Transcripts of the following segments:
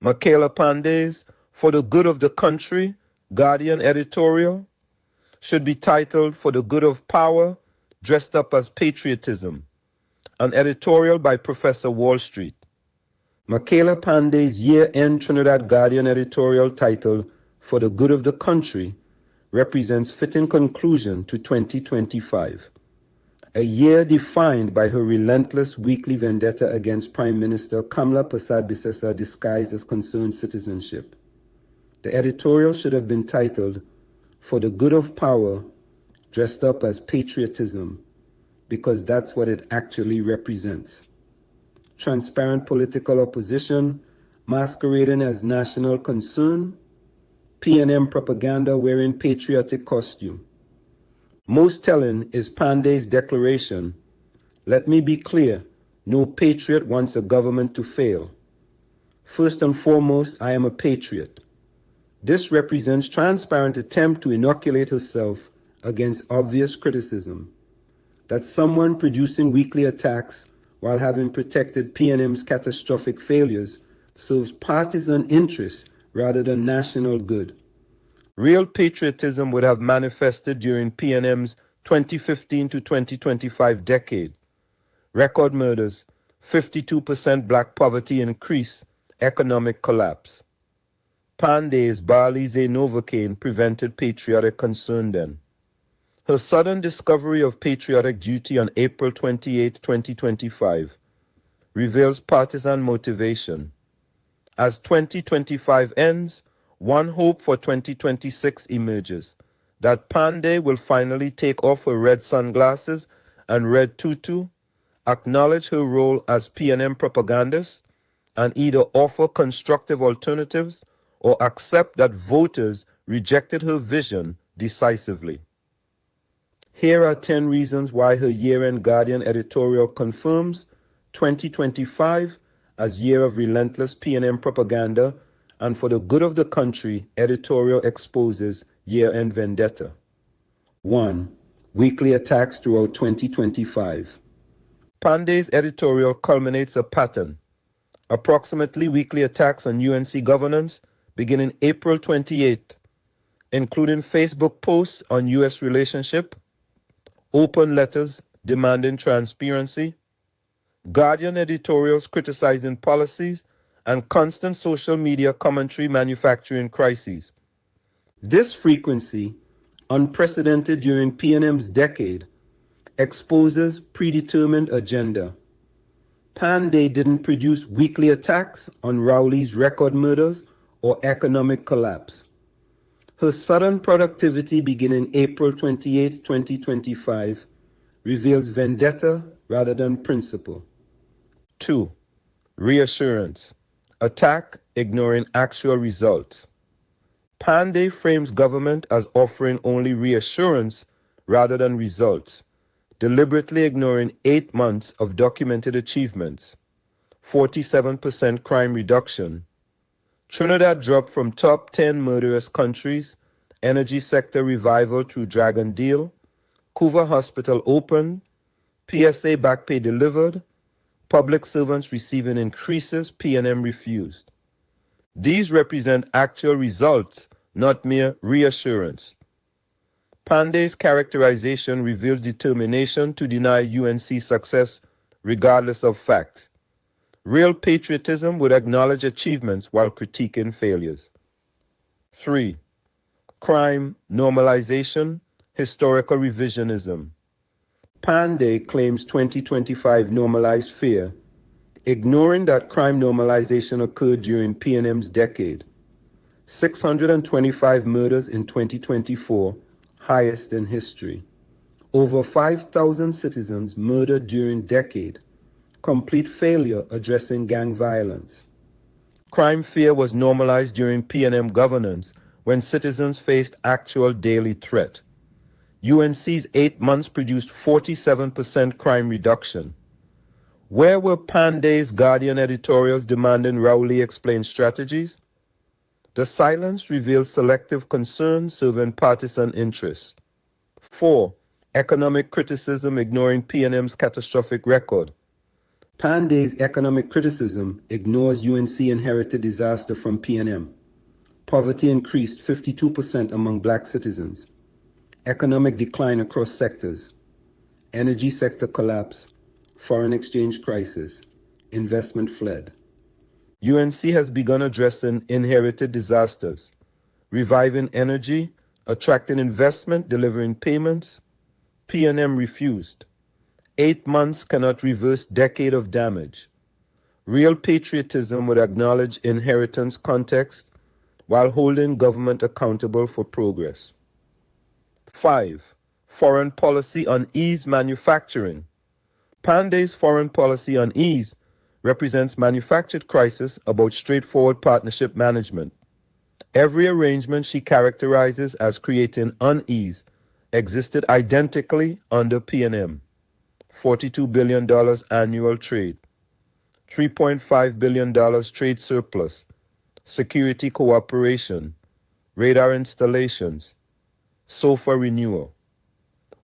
Panday-PANDAY'S For the Good of the Country, Guardian editorial, should be titled For the Good of Power, Dressed Up as Patriotism, an editorial by Professor Wall Street. Mickela Panday's year-end Trinidad Guardian editorial titled For the Good of the Country represents fitting conclusion to 2025, a year defined by her relentless weekly vendetta against Prime Minister Kamla Persad-Bissessar disguised as concerned citizenship. The editorial should have been titled For the Good of Power, Dressed Up as Patriotism, because that's what it actually represents. Transparent political opposition masquerading as national concern, PNM propaganda wearing patriotic costume. Most telling is Panday's declaration, "Let me be clear, no patriot wants a government to fail. First and foremost, I am a patriot." This represents transparent attempt to inoculate herself against obvious criticism, that someone producing weekly attacks while having protected PNM's catastrophic failures serves partisan interests rather than national good. Real patriotism would have manifested during PNM's 2015 to 2025 decade. Record murders, 52% black poverty increase, economic collapse. Panday's Barley's Novocaine prevented patriotic concern then. Her sudden discovery of patriotic duty on April 28, 2025, reveals partisan motivation. As 2025 ends, one hope for 2026 emerges, that Panday will finally take off her red sunglasses and red tutu, acknowledge her role as PNM propagandist, and either offer constructive alternatives or accept that voters rejected her vision decisively. Here are 10 reasons why her year-end Guardian editorial confirms 2025 as year of relentless PNM propaganda, and For the Good of the Country editorial exposes year-end vendetta. 1. Weekly attacks throughout 2025. Panday's editorial culminates a pattern. Approximately weekly attacks on UNC governance beginning April 28, including Facebook posts on U.S. relationship, open letters demanding transparency, Guardian editorials criticizing policies, and constant social media commentary manufacturing crises. This frequency, unprecedented during PNM's decade, exposes predetermined agenda. Panday didn't produce weekly attacks on Rowley's record murders or economic collapse. Her sudden productivity beginning April 28, 2025, reveals vendetta rather than principle. 2. Reassurance. Attack ignoring actual results. Panday frames government as offering only reassurance rather than results, deliberately ignoring 8 months of documented achievements. 47% crime reduction. Trinidad dropped from top 10 murderous countries, energy sector revival through Dragon Deal, Couva Hospital opened, PSA back pay delivered, public servants receiving increases, PNM refused. These represent actual results, not mere reassurance. Panday's characterization reveals determination to deny UNC success regardless of facts. Real patriotism would acknowledge achievements while critiquing failures. 3. Crime normalization, historical revisionism. Panday claims 2025 normalized fear, ignoring that crime normalization occurred during PNM's decade. 625 murders in 2024, highest in history. Over 5,000 citizens murdered during decade. Complete failure addressing gang violence. Crime fear was normalized during PNM governance when citizens faced actual daily threat. UNC's 8 months produced 47% crime reduction. Where were Panday's Guardian editorials demanding Rowley explain strategies? The silence reveals selective concern serving partisan interests. 4. Economic criticism ignoring PNM's catastrophic record. Panday's economic criticism ignores UNC inherited disaster from PNM. Poverty increased 52% among black citizens. Economic decline across sectors. Energy sector collapse. Foreign exchange crisis. Investment fled. UNC has begun addressing inherited disasters, reviving energy, attracting investment, delivering payments. PNM refused. 8 months cannot reverse decade of damage. Real patriotism would acknowledge inheritance context while holding government accountable for progress. 5. Foreign policy unease manufacturing. Panday's foreign policy unease represents manufactured crisis about straightforward partnership management. Every arrangement she characterizes as creating unease existed identically under PNM. $42 billion annual trade, $3.5 billion trade surplus, security cooperation, radar installations, SOFA renewal.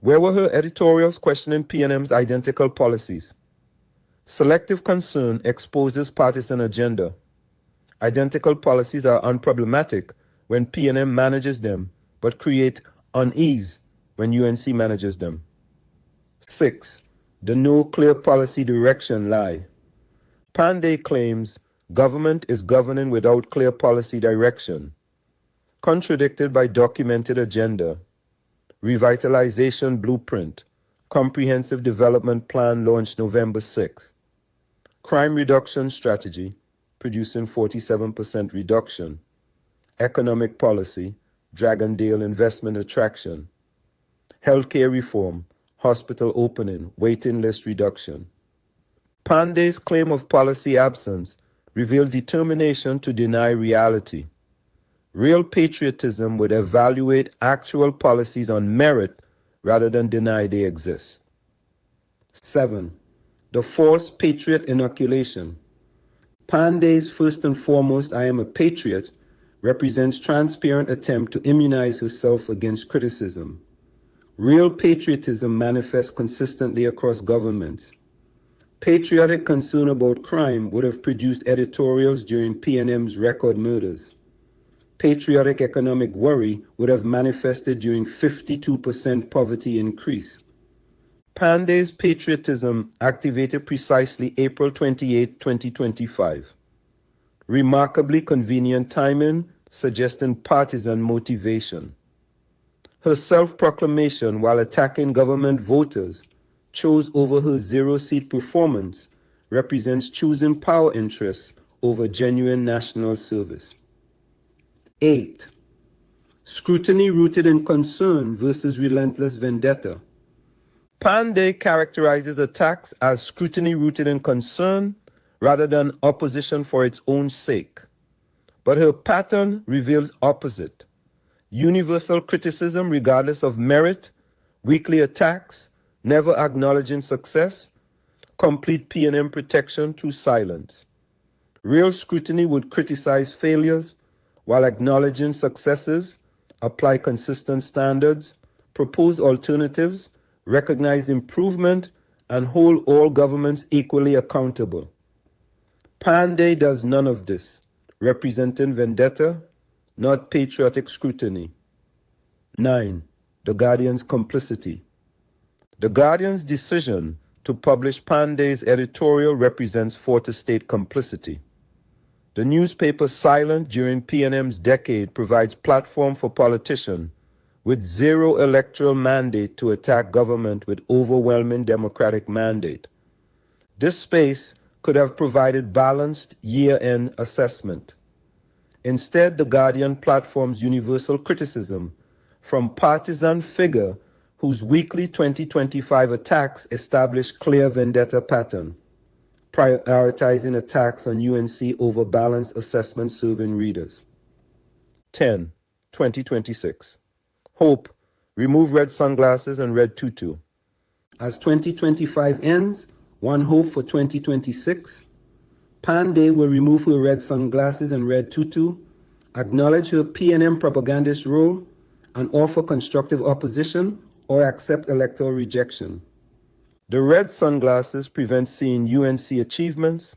Where were her editorials questioning PNM's identical policies? Selective concern exposes partisan agenda. Identical policies are unproblematic when PNM manages them, but create unease when UNC manages them. 6. The no clear policy direction lie. Panday claims government is governing without clear policy direction, contradicted by documented agenda, revitalization blueprint, comprehensive development plan launched November 6. Crime reduction strategy, producing 47% reduction. Economic policy, Dragondale investment attraction. Healthcare reform, hospital opening, waiting list reduction. Panday's claim of policy absence revealed determination to deny reality. Real patriotism would evaluate actual policies on merit rather than deny they exist. 7. The false patriot inoculation. Panday's first and foremost I am a patriot represents transparent attempt to immunize herself against criticism. Real patriotism manifests consistently across governments. Patriotic concern about crime would have produced editorials during PNM's record murders. Patriotic economic worry would have manifested during 52% poverty increase. Panday's patriotism activated precisely April 28, 2025. Remarkably convenient timing, suggesting partisan motivation. Her self-proclamation while attacking government voters chose over her zero-seat performance represents choosing power interests over genuine national service. 8. Scrutiny rooted in concern versus relentless vendetta. Panday characterizes attacks as scrutiny rooted in concern rather than opposition for its own sake. But her pattern reveals opposite. Universal criticism regardless of merit, weekly attacks, never acknowledging success, complete PNM protection through silence. Real scrutiny would criticize failures while acknowledging successes, apply consistent standards, propose alternatives, recognize improvement, and hold all governments equally accountable. Panday does none of this, representing vendetta, not patriotic scrutiny. 9. The Guardian's complicity. The Guardian's decision to publish Panday's editorial represents Forte-State complicity. The newspaper silent during PNM's decade provides platform for politicians with zero electoral mandate to attack government with overwhelming democratic mandate. This space could have provided balanced year-end assessment. Instead, the Guardian platforms universal criticism from partisan figure whose weekly 2025 attacks establish clear vendetta pattern, prioritizing attacks on UNC over balanced assessment serving readers. 10. 2026. Hope, remove red sunglasses and red tutu. As 2025 ends, one hope for 2026. Panday will remove her red sunglasses and red tutu, acknowledge her PNM propagandist role, and offer constructive opposition or accept electoral rejection. The red sunglasses prevent seeing UNC achievements,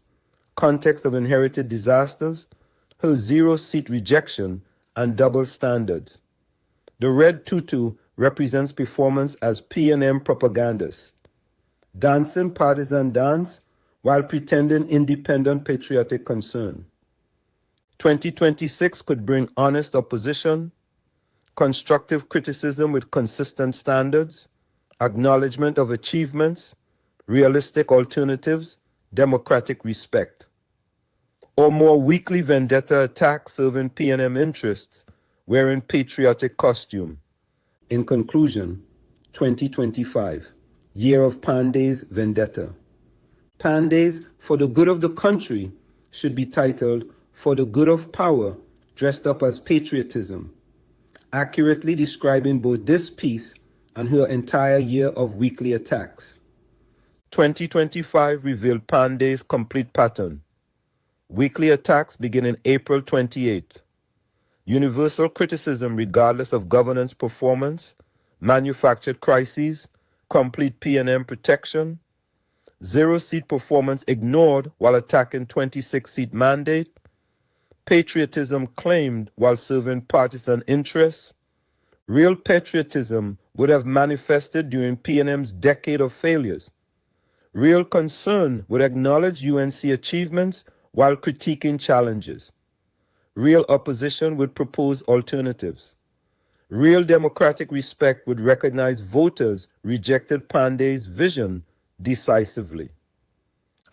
context of inherited disasters, her zero-seat rejection, and double standards. The red tutu represents performance as P&M propagandists, dancing partisan dance while pretending independent patriotic concern. 2026 could bring honest opposition, constructive criticism with consistent standards, acknowledgement of achievements, realistic alternatives, democratic respect. Or more weekly vendetta attacks serving P&M interests, wearing patriotic costume. In conclusion, 2025, Year of Panday's Vendetta. Pandays for the good of the country should be titled For the Good of Power, dressed up as patriotism, accurately describing both this piece and her entire year of weekly attacks. 2025 revealed Panday's complete pattern. Weekly attacks beginning April 28th. Universal criticism regardless of governance performance, manufactured crises, complete P&M protection, zero-seat performance ignored while attacking 26-seat mandate, patriotism claimed while serving partisan interests. Real patriotism would have manifested during P&M's decade of failures. Real concern would acknowledge UNC achievements while critiquing challenges. Real opposition would propose alternatives. Real democratic respect would recognize voters rejected Panday's vision decisively.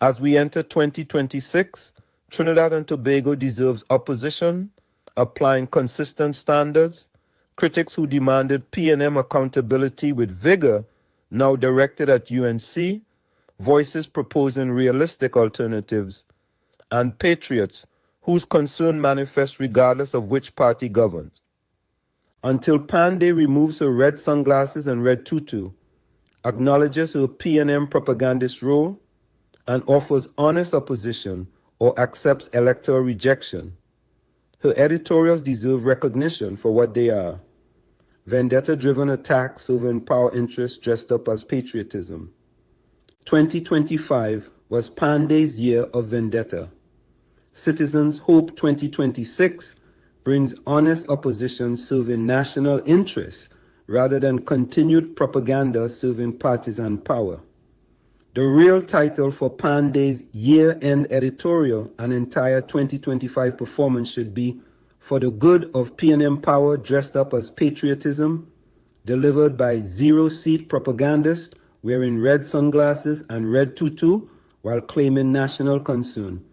As we enter 2026, Trinidad and Tobago deserves opposition, applying consistent standards, critics who demanded P&M accountability with vigor, now directed at UNC, voices proposing realistic alternatives, and patriots whose concern manifests regardless of which party governs. Until Panday removes her red sunglasses and red tutu, acknowledges her P&M propagandist role, and offers honest opposition or accepts electoral rejection, her editorials deserve recognition for what they are: vendetta-driven attacks serving power interests dressed up as patriotism. 2025 was Panday's year of vendetta. Citizens hope 2026 brings honest opposition serving national interests rather than continued propaganda serving partisan power. The real title for Panday's year-end editorial and entire 2025 performance should be For the Good of P&M Power Dressed Up as Patriotism, delivered by zero-seat propagandists wearing red sunglasses and red tutu while claiming national concern.